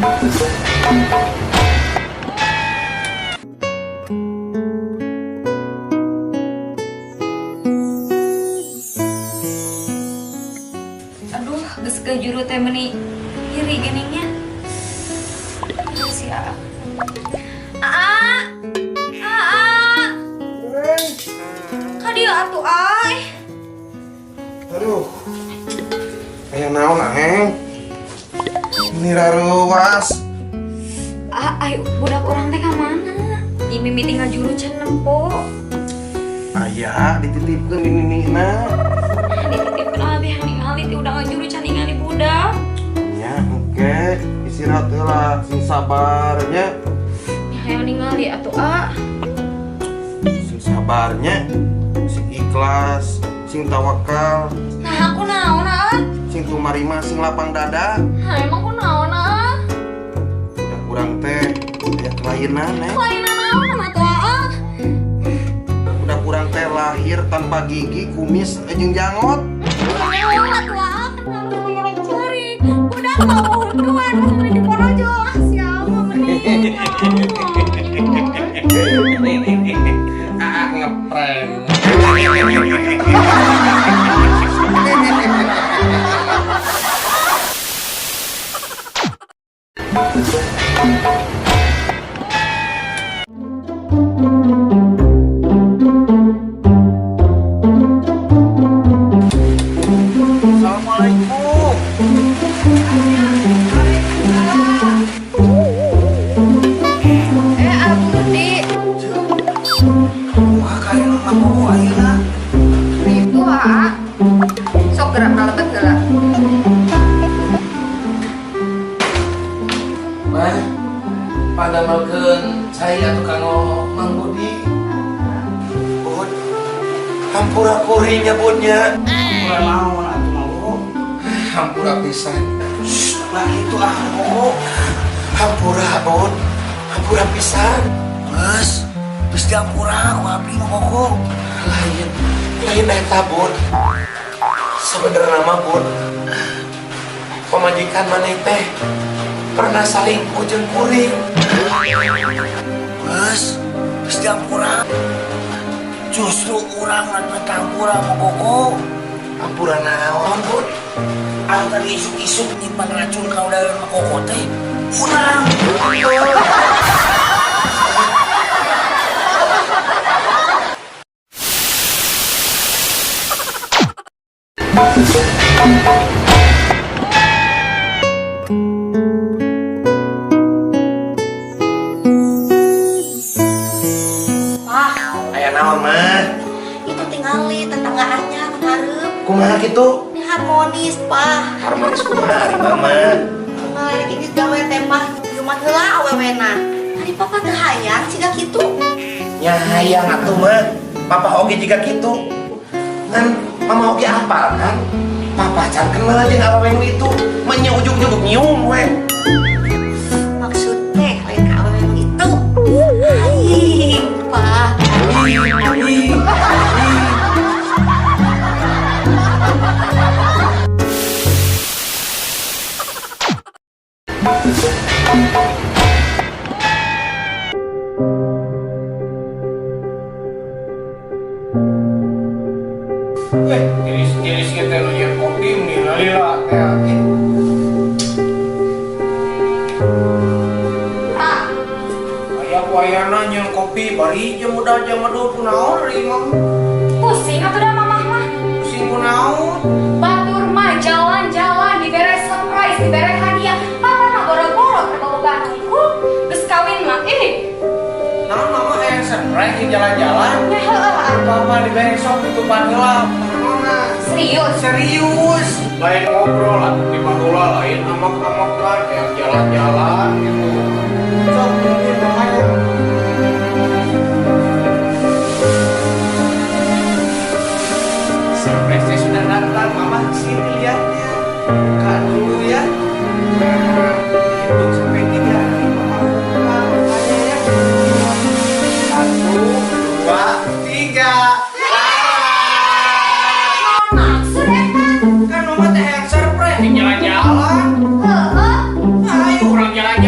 Aduh, geus ke juru teh meuni iri geningnya. Sia. Aa. Ka dieu atuh ai. Aduh. Aya naon Heng? Ini raruas. Ayo budak orang teh ka mana? Di mimi tinggal juru can nempo. Aya dititipkeun mimina. Dititipkeun abi ningali ti udah ngajuru can ningali budak. Nya engke istirahat heula sing sabarnya. Hayang ningali atuh Sing sabarnya, sing ikhlas, sing tawakal, Nah aku naon sing tumarima, sing lapang dada. Nah emang aku naon Udah kurang teh aya kelainan Kelainan naon atuh Udah kurang teh lahir tanpa gigi, kumis, jeung jangot. Naon atuh kenapa cari budak mau hunduan mesti di porojo siapa mending Ngeprank. Assalamualaikum. Abdi Wah, kayak nama ayeuna. itu sok gerak ngalebet gerak Mah, pada malkeun saya atuh kanggo Mang Budi. Bud, hampura kurinya budnya. Hampura naon atuh mau? Hampura pisan. Lah itu Bud. Hampura bud. Hampura pisan. Mas, geus diampura ku abdi ngomong. Lain eta bud. Sebenarnya mah bud, pamajikan maneh teh pernah salingkuh jeung kuring. Mas, geus diampura. Justru urang ngan tampura mogogo. Hampura naon bud? Anu tadi isuk-isuk nyimpan racun ka udahan mogogo teh. Urang. Aya naon mah? Itu tinggali tetanggaannya kemarin Kumaha kitu? ini harmonis Pak. Harmonis kumaha ari mama? Ngelerek ini gawe tembak rumah heula awewena tadi papa teu hayang siga kitu. Nya hayang atuh mah. Papa oge jiga kitu. Kan mama oge apal kan? Papa can kenal jeung awewe nu itu. Manya ujug-ujug nyium we. Maksud teh lain ka awewe itu haying Pak. Iris-iris kita lu yang kopi nih lalila teh. Aya ku ayana nyeun kopi bari jam udah jam 20 naon ari imam. pusing atuh dah mamah mah Pusing ku naon? batur mah jalan-jalan dibere surprise dibere hadiah papa mah goro-goro kerbobogan geus kawin mah Naon mama aya surprise di jalan-jalan? ya heueuh Papa diberi sok itu baheula. serius Serius. Lain ngobrol atuh di baheula lain amak-amakan kayak jalan-jalan gitu. Sok mungkin makanya. Surprise sudah datang, mama sini lihatnya. Buka dulu ya. Hitung sampai 3 hari mama buka makanya ya. 1, 2, 3. maksud Kan mama teh yang surprise di jalan-jalan. heueuh Ayo orang jalan-jalan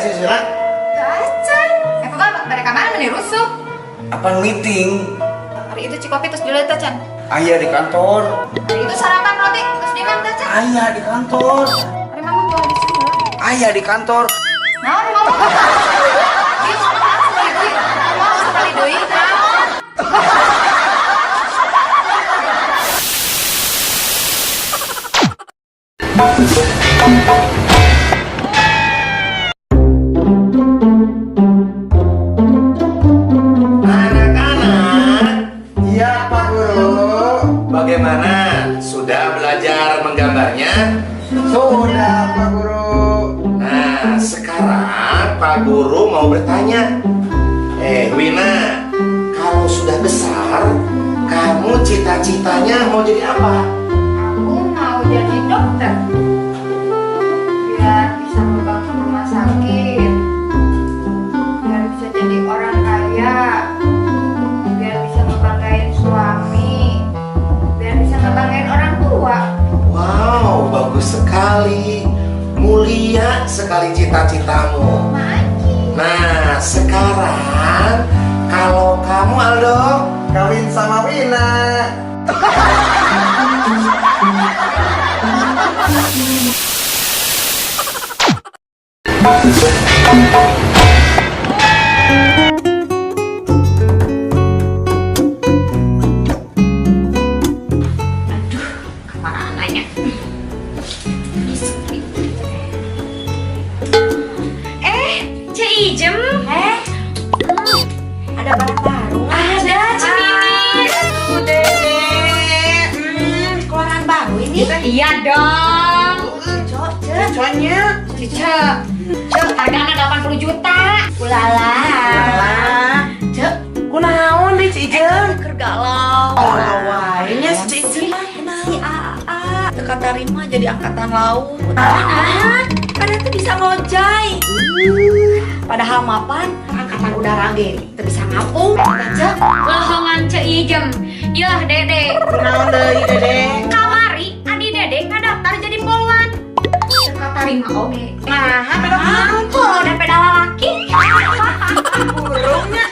sih Sila? Gacan. Pokoknya mereka mana nih rusuh. Apa meeting? Hari itu cikopi terus dulu itu Chan. Ayah di kantor. Hari itu sarapan roti terus di mana Chan? Ayah di kantor. Hari mama jual di sini. Ayah di kantor. Nah, hari mama. Dia ngomong langsung beli duit. Mau sekali duit, naon? Anak-anak, Iya Pak Guru. bagaimana? Sudah belajar menggambarnya? Sudah Pak Guru. Nah, sekarang Pak Guru mau bertanya. Wina, kalau sudah besar, kamu cita-citanya mau jadi apa? Aku mau jadi dokter. Biar bisa membantu rumah sakit. Biar bisa jadi orang kaya. Biar bisa ngebanggain suami. Biar bisa ngebanggain orang tua. Wow, bagus sekali. Mulia sekali cita-citamu. Maki. Nah, sekarang kalau kamu Aldo, Kawin sama Wina. Mananya? Ce Ijem. Ada barang baru. Ada Cemimin. Aduh, Dedek. Keluaran baru ini. Iya dong. Cok, Cek. Soalnya Cice. Harganya 80 juta. Ulala. Cek, kunaon deh si Ijem? Keur galau. Lawannya si Ijem. Si AA. Teka tarima jadi angkatan laut. Kadang tuh bisa ngojay. Padahal mapan angkatan udara ge teu bisa ngapung. Cek. Bohongan Ce Ijem. Iyalah Dede. Kunaon deui Dedek? Kamari adi Dede ngadaftar jadi polwan. Teka tarima oge. Nah, beda kunaon? Oh, dan pedal laki. Burungnya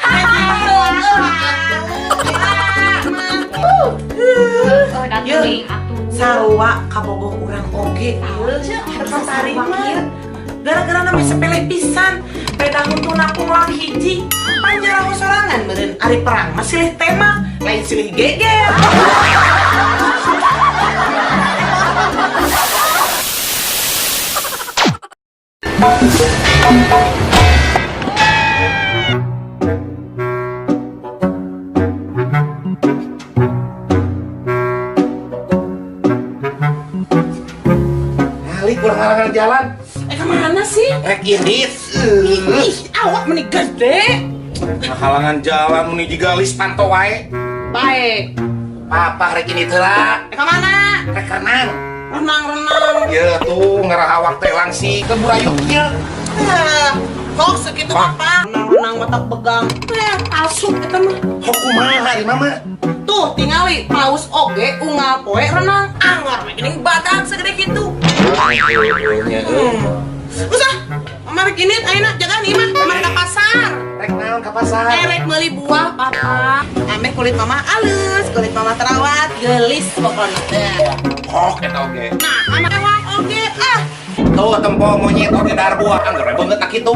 Oh, dan Yuk. teuing atuh. sarua kabogoh urang oge harus tarima gara-gara namanya sepele pisan beda untuk napung lang hiji panjara sorangan meureun ari perang masih tema lain silih geger. Kali kurang halangan jalan. Kemana sih? Rek indit. Ih, awak meni gede. Halangan jalan meni jiga lis pantau wae. Baik. Papa rek indit heula. Kemana? Rek renang. Renang-renang. Ya tuh ngerah awak teh langsi ke burayuknya. Kok segitu apa? Renang-renang mata begang. Palsu kita mah. Hukumaha hari mama. Tuh tingali paus oge unggal poe renang anggar gini badan segede gitu. Usah, mari gini ayeuna jagaan ieu mah mari ka pasar. Rek naon ka pasar? Rek meuli buah papa. Ameh kulit mama alus, kulit mama terawat, geulis pokona teh. Kok eta oge. Nah, ameh ewak oge ah. Tuh tempo monyet oge dar buah anggar beungeut na kitu.